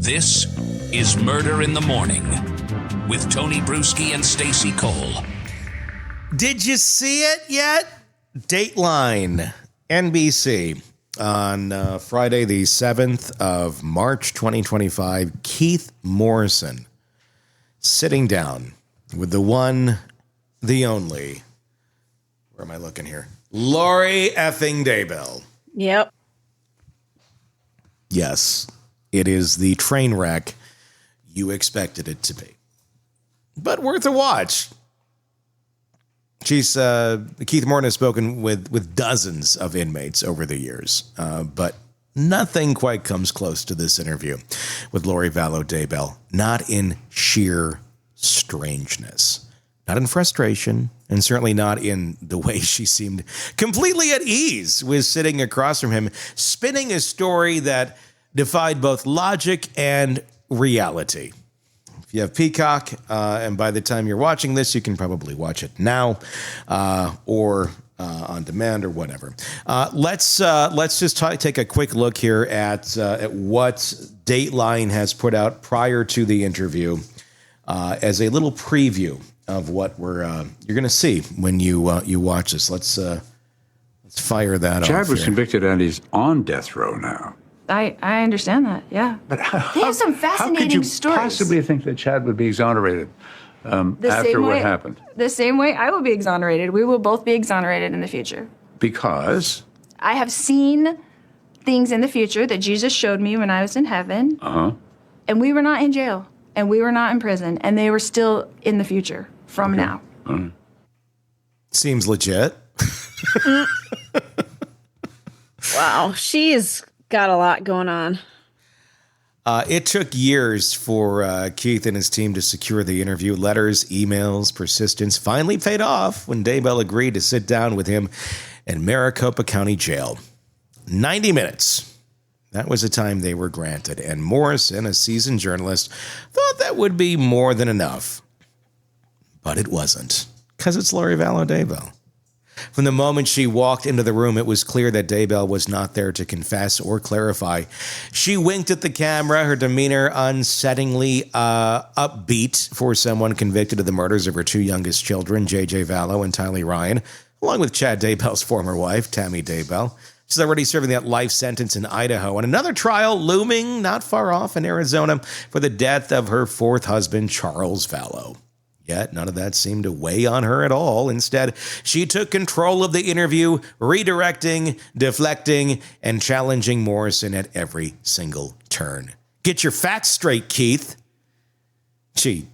This is Murder in the Morning with Tony Bruschi and Stacey Cole. Did you see it yet? Dateline, NBC, on Friday the 7th of March, 2025, Keith Morrison sitting down with the one, the only, where am I looking here? Lori effing Daybell. Yep. Yes, it is the train wreck you expected it to be. But worth a watch. She's Keith Morrison has spoken with dozens of inmates over the years, but nothing quite comes close to this interview with Lori Vallow Daybell. Not in sheer strangeness, not in frustration, and certainly not in the way she seemed completely at ease with sitting across from him, spinning a story that defied both logic and reality. If you have Peacock, and by the time you're watching this, you can probably watch it now or on demand or whatever. Let's just take a quick look here at what Dateline has put out prior to the interview as a little preview of what you're going to see when you watch this. Let's fire that off. Chad was here. convicted and he's on death row now. I understand that, yeah. But They have some fascinating stories. How could you possibly think that Chad would be exonerated after what happened? The same way I will be exonerated. We will both be exonerated in the future. Because? I have seen things in the future that Jesus showed me when I was in heaven. And we were not in jail. And we were not in prison. And they were still in the future from now. Seems legit. Wow, she's got a lot going on. It took years for Keith and his team to secure the interview. Letters, emails, persistence finally paid off when Daybell agreed to sit down with him in Maricopa County Jail. 90 minutes. That was the time they were granted. And Morrison, a seasoned journalist, thought that would be more than enough. But it wasn't, because it's Lori Vallow Daybell. From the moment she walked into the room, it was clear that Daybell was not there to confess or clarify. She winked at the camera, her demeanor unsettlingly upbeat for someone convicted of the murders of her two youngest children, Vallow and Tylee Ryan, along with Chad Daybell's former wife, Tammy Daybell. She's already serving that life sentence in Idaho, and another trial looming not far off in Arizona for the death of her fourth husband, Charles Vallow. Yet none of that seemed to weigh on her at all. Instead, she took control of the interview, redirecting, deflecting, and challenging Morrison at every single turn. Get your facts straight, Keith. She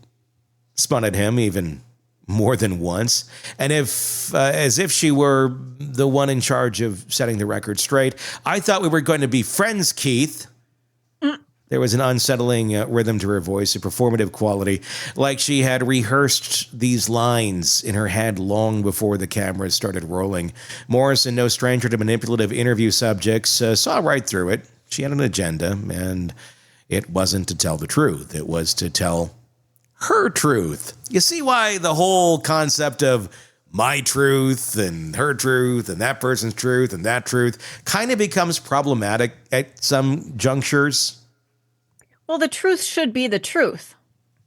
spun at him even more than once, and as if she were the one in charge of setting the record straight. I thought we were going to be friends, Keith. There was an unsettling rhythm to her voice, a performative quality, like she had rehearsed these lines in her head long before the cameras started rolling. Morrison, no stranger to manipulative interview subjects, saw right through it. She had an agenda, and it wasn't to tell the truth. It was to tell her truth. You see why the whole concept of my truth and her truth and that person's truth and that truth kind of becomes problematic at some junctures? Well, the truth should be the truth.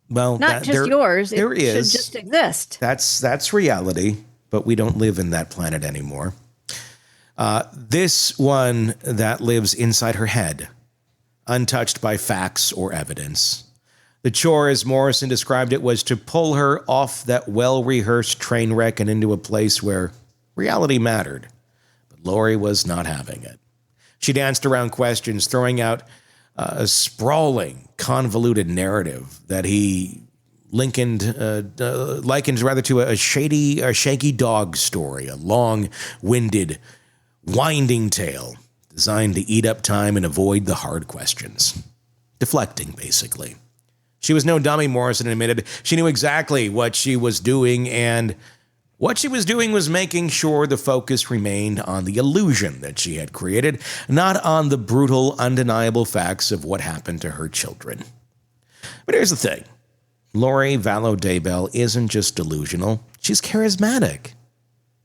Well, not just yours. It should just exist. That's reality, but we don't live in that planet anymore. This one that lives inside her head, untouched by facts or evidence. The chore, as Morrison described it, was to pull her off that well-rehearsed train wreck and into a place where reality mattered. But Lori was not having it. She danced around questions, throwing out a sprawling, convoluted narrative that he likened rather to a shaky dog story, a long-winded, winding tale designed to eat up time and avoid the hard questions. Deflecting, basically. She was no dummy, Morrison admitted. She knew exactly what she was doing, and what she was doing was making sure the focus remained on the illusion that she had created, not on the brutal, undeniable facts of what happened to her children. But here's the thing. Lori Vallow Daybell isn't just delusional. She's charismatic.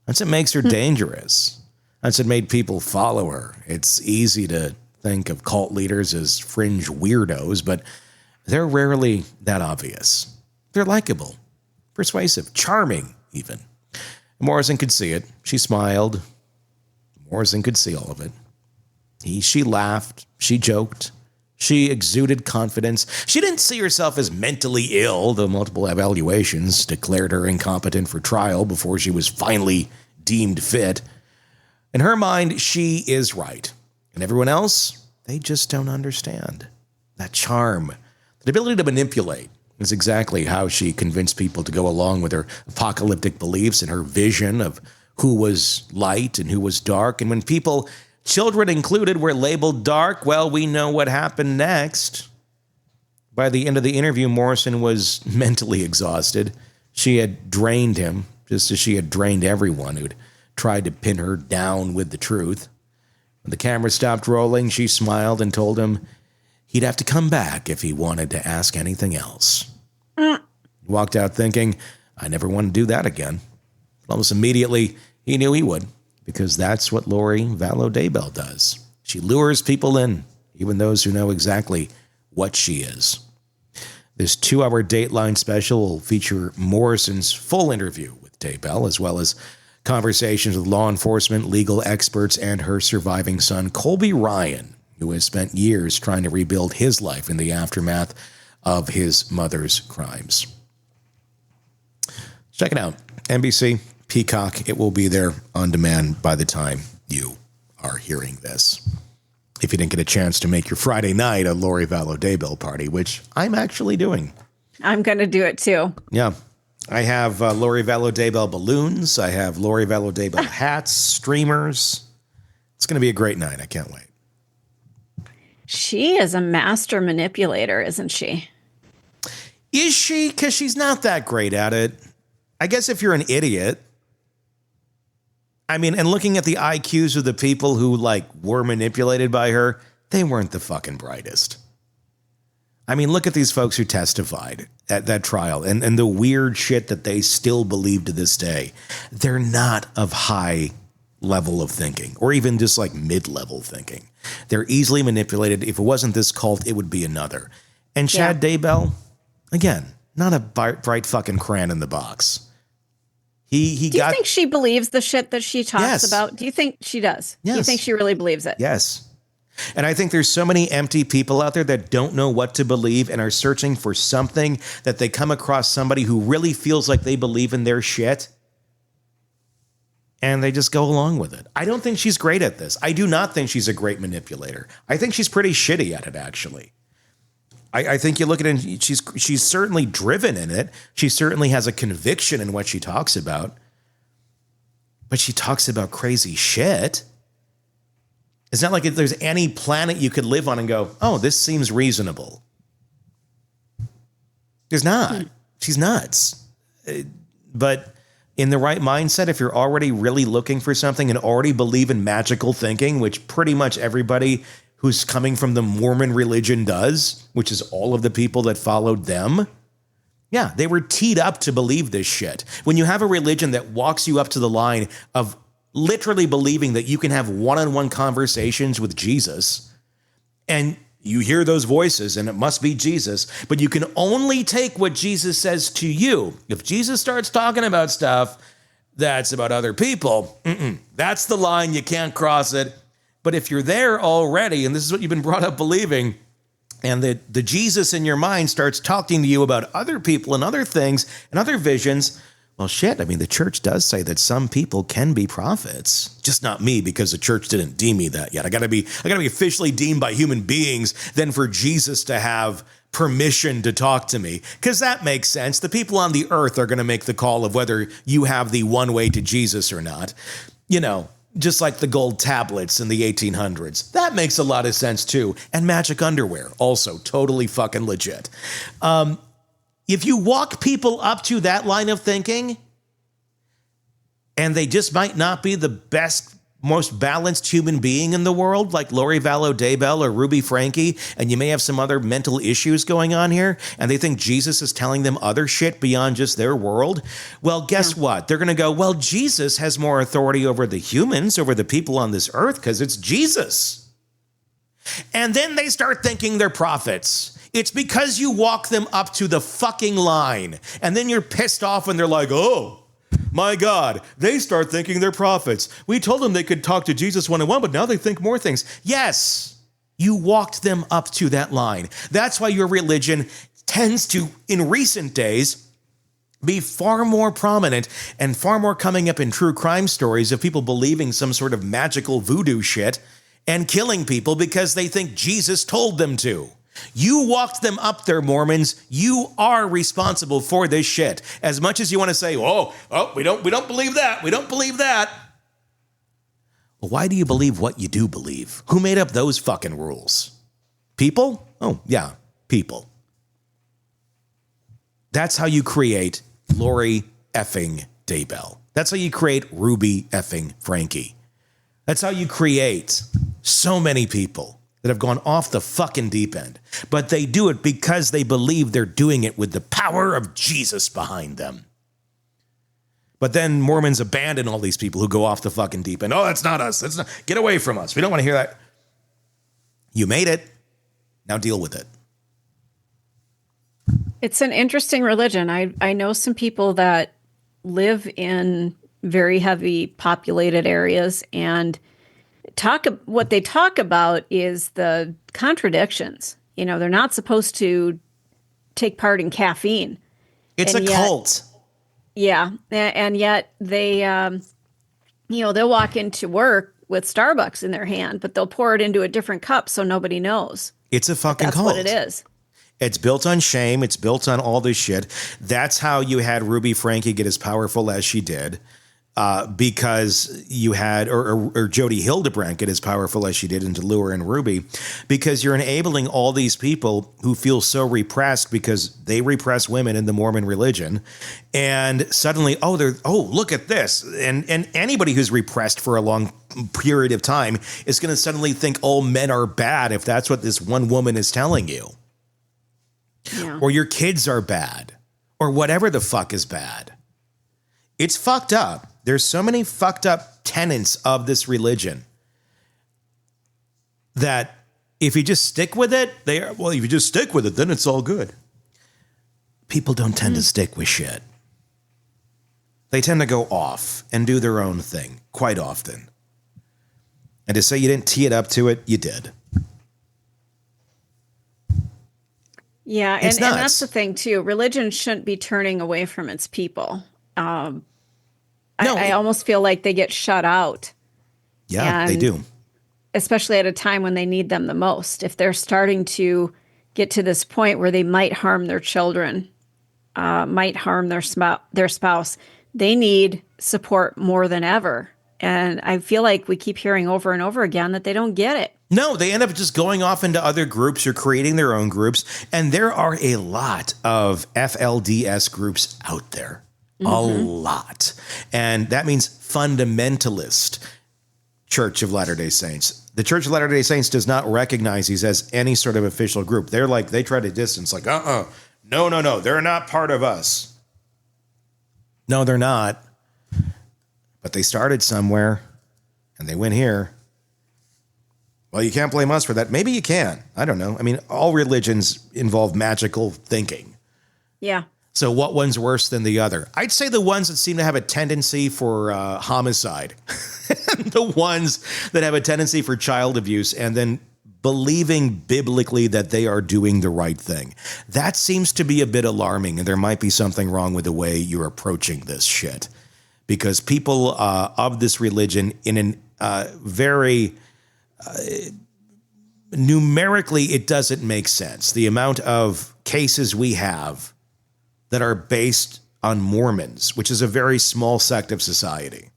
That's what makes her dangerous. That's what made people follow her. It's easy to think of cult leaders as fringe weirdos, but they're rarely that obvious. They're likable, persuasive, charming, even. Morrison could see it. She smiled. Morrison could see all of it. She laughed. She joked. She exuded confidence. She didn't see herself as mentally ill, though multiple evaluations declared her incompetent for trial before she was finally deemed fit. In her mind, she is right. And everyone else, they just don't understand. That charm, that ability to manipulate, is exactly how she convinced people to go along with her apocalyptic beliefs and her vision of who was light and who was dark. And when people, children included, were labeled dark, well, we know what happened next. By the end of the interview, Morrison was mentally exhausted. She had drained him, just as she had drained everyone who'd tried to pin her down with the truth. When the camera stopped rolling, she smiled and told him he'd have to come back if he wanted to ask anything else. He walked out thinking, I never want to do that again. Almost immediately, he knew he would, because that's what Lori Vallow Daybell does. She lures people in, even those who know exactly what she is. This 2-hour Dateline special will feature Morrison's full interview with Daybell, as well as conversations with law enforcement, legal experts, and her surviving son, Colby Ryan, who has spent years trying to rebuild his life in the aftermath of his mother's crimes. Check it out. NBC, Peacock. It will be there on demand by the time you are hearing this. If you didn't get a chance to make your Friday night a Lori Vallow Daybell party, which I'm actually doing. I'm going to do it too. Yeah. I have Lori Vallow Daybell balloons. I have Lori Vallow Daybell hats, streamers. It's going to be a great night. I can't wait. She is a master manipulator, isn't she? Is she? Because she's not that great at it. I guess if you're an idiot. I mean, and looking at the IQs of the people who, were manipulated by her, they weren't the fucking brightest. I mean, look at these folks who testified at that trial and the weird shit that they still believe to this day. They're not of high level of thinking, or even just mid-level thinking. They're easily manipulated. If it wasn't this cult, it would be another. And Chad Daybell, again, not a bright fucking crayon in the box. Do you think she believes the shit that she talks about? Do you think she does? Yes. Do you think she really believes it? Yes. And I think there's so many empty people out there that don't know what to believe and are searching for something, that they come across somebody who really feels like they believe in their shit, and they just go along with it. I don't think she's great at this. I do not think she's a great manipulator. I think she's pretty shitty at it, actually. I think you look at it and she's certainly driven in it. She certainly has a conviction in what she talks about. But she talks about crazy shit. It's not like if there's any planet you could live on and go, oh, this seems reasonable. There's not. She's nuts. But in the right mindset, if you're already really looking for something and already believe in magical thinking, which pretty much everybody who's coming from the Mormon religion does, which is all of the people that followed them. Yeah, they were teed up to believe this shit. When you have a religion that walks you up to the line of literally believing that you can have one-on-one conversations with Jesus, and you hear those voices and it must be Jesus, but you can only take what Jesus says to you. If Jesus starts talking about stuff that's about other people, that's the line, you can't cross it. But if you're there already, and this is what you've been brought up believing, and the Jesus in your mind starts talking to you about other people and other things and other visions, well, shit, I mean, the church does say that some people can be prophets. Just not me, because the church didn't deem me that yet. I gotta be officially deemed by human beings, then for Jesus to have permission to talk to me, because that makes sense. The people on the earth are going to make the call of whether you have the one way to Jesus or not. You know, just like the gold tablets in the 1800s. That makes a lot of sense too. And magic underwear, also totally fucking legit. If you walk people up to that line of thinking, and they just might not be the best, most balanced human being in the world, like Lori Vallow Daybell or Ruby Franke, and you may have some other mental issues going on here, and they think Jesus is telling them other shit beyond just their world, well, guess what? They're going to go, well, Jesus has more authority over the humans, over the people on this earth, because it's Jesus. And then they start thinking they're prophets. It's because you walk them up to the fucking line. And then you're pissed off when they're like, oh, my God, they start thinking they're prophets. We told them they could talk to Jesus one-on-one, but now they think more things. Yes, you walked them up to that line. That's why your religion tends to, in recent days, be far more prominent and far more coming up in true crime stories of people believing some sort of magical voodoo shit and killing people because they think Jesus told them to. You walked them up there, Mormons. You are responsible for this shit. As much as you want to say, oh, we don't believe that. We don't believe that. Well, why do you believe what you do believe? Who made up those fucking rules? People? Oh, yeah, people. That's how you create Lori effing Daybell. That's how you create Ruby effing Frankie. That's how you create so many people that have gone off the fucking deep end. But they do it because they believe they're doing it with the power of Jesus behind them. But then Mormons abandon all these people who go off the fucking deep end. Oh, that's not us. That's not. Get away from us. We don't want to hear that. You made it. Now deal with it. It's an interesting religion. I know some people that live in very heavy populated areas, and what they talk about is the contradictions. You know, they're not supposed to take part in caffeine. It's a cult. Yeah. And yet they, they'll walk into work with Starbucks in their hand, but they'll pour it into a different cup so nobody knows. It's a fucking That's cult. what it is. It's built on shame. It's built on all this shit. That's how you had Ruby Frankie get as powerful as she did. Because you had, or Jody Hildebrandt get as powerful as she did into Lure and Ruby, because you're enabling all these people who feel so repressed because they repress women in the Mormon religion. And suddenly, look at this. And anybody who's repressed for a long period of time is going to suddenly think all men are bad if that's what this one woman is telling you. Yeah. Or your kids are bad, or whatever the fuck is bad. It's fucked up. There's so many fucked up tenets of this religion that if you just stick with it, if you just stick with it, then it's all good. People don't tend to stick with shit. They tend to go off and do their own thing quite often. And to say you didn't tee it up to it, you did. Yeah, and that's the thing, too. Religion shouldn't be turning away from its people. I almost feel like they get shut out. Yeah, they do. Especially at a time when they need them the most. If they're starting to get to this point where they might harm their children, might harm their spouse, they need support more than ever. And I feel like we keep hearing over and over again that they don't get it. No, they end up just going off into other groups or creating their own groups. And there are a lot of FLDS groups out there. Mm-hmm. A lot. And that means fundamentalist Church of Latter-day Saints. The Church of Latter-day Saints does not recognize these as any sort of official group. They're like, they try to distance, like, no, they're not part of us. No, they're not. But they started somewhere, and they went here. Well, you can't blame us for that. Maybe you can. I don't know. I mean, all religions involve magical thinking. Yeah. So what one's worse than the other? I'd say the ones that seem to have a tendency for homicide. The ones that have a tendency for child abuse and then believing biblically that they are doing the right thing. That seems to be a bit alarming, and there might be something wrong with the way you're approaching this shit. Because people of this religion in a very... numerically, it doesn't make sense. The amount of cases we have that are based on Mormons, which is a very small sect of society.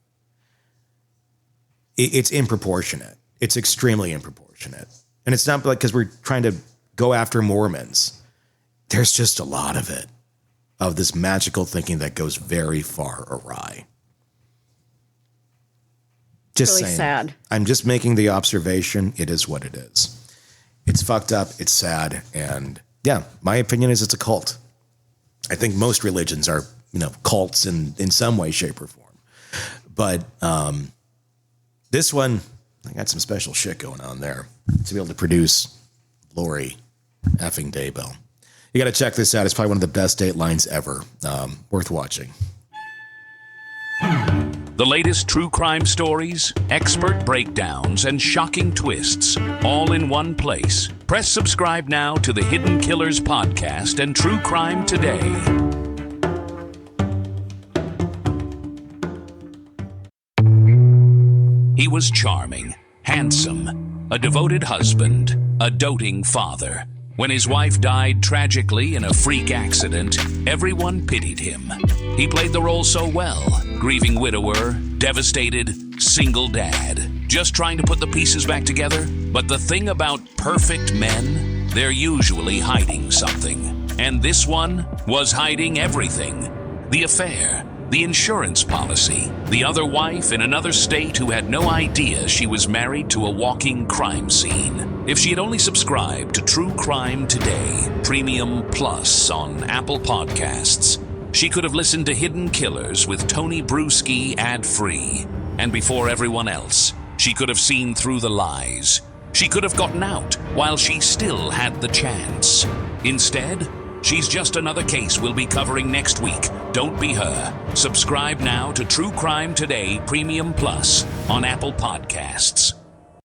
It's improportionate. It's extremely improportionate. And it's not like because we're trying to go after Mormons. There's just a lot of it, of this magical thinking that goes very far awry. Just really saying. Sad. I'm just making the observation. It is what it is. It's fucked up. It's sad. And yeah, my opinion is it's a cult. I think most religions are, cults in some way, shape, or form. But this one, I got some special shit going on there. to be able to produce Lori effing Daybell. You got to check this out. It's probably one of the best Datelines ever. Worth watching. The latest true crime stories, expert breakdowns, and shocking twists, all in one place. Press subscribe now to the Hidden Killers podcast and True Crime Today. He was charming, handsome, a devoted husband, a doting father. When his wife died tragically in a freak accident, everyone pitied him. He played the role so well, grieving widower, devastated, single dad, just trying to put the pieces back together. But the thing about perfect men, they're usually hiding something. And this one was hiding everything. The affair, the insurance policy, the other wife in another state who had no idea she was married to a walking crime scene. If she had only subscribed to True Crime Today, Premium Plus on Apple Podcasts, she could have listened to Hidden Killers with Tony Bruschi ad-free. And before everyone else, she could have seen through the lies. She could have gotten out while she still had the chance. Instead, she's just another case we'll be covering next week. Don't be her. Subscribe now to True Crime Today Premium Plus on Apple Podcasts.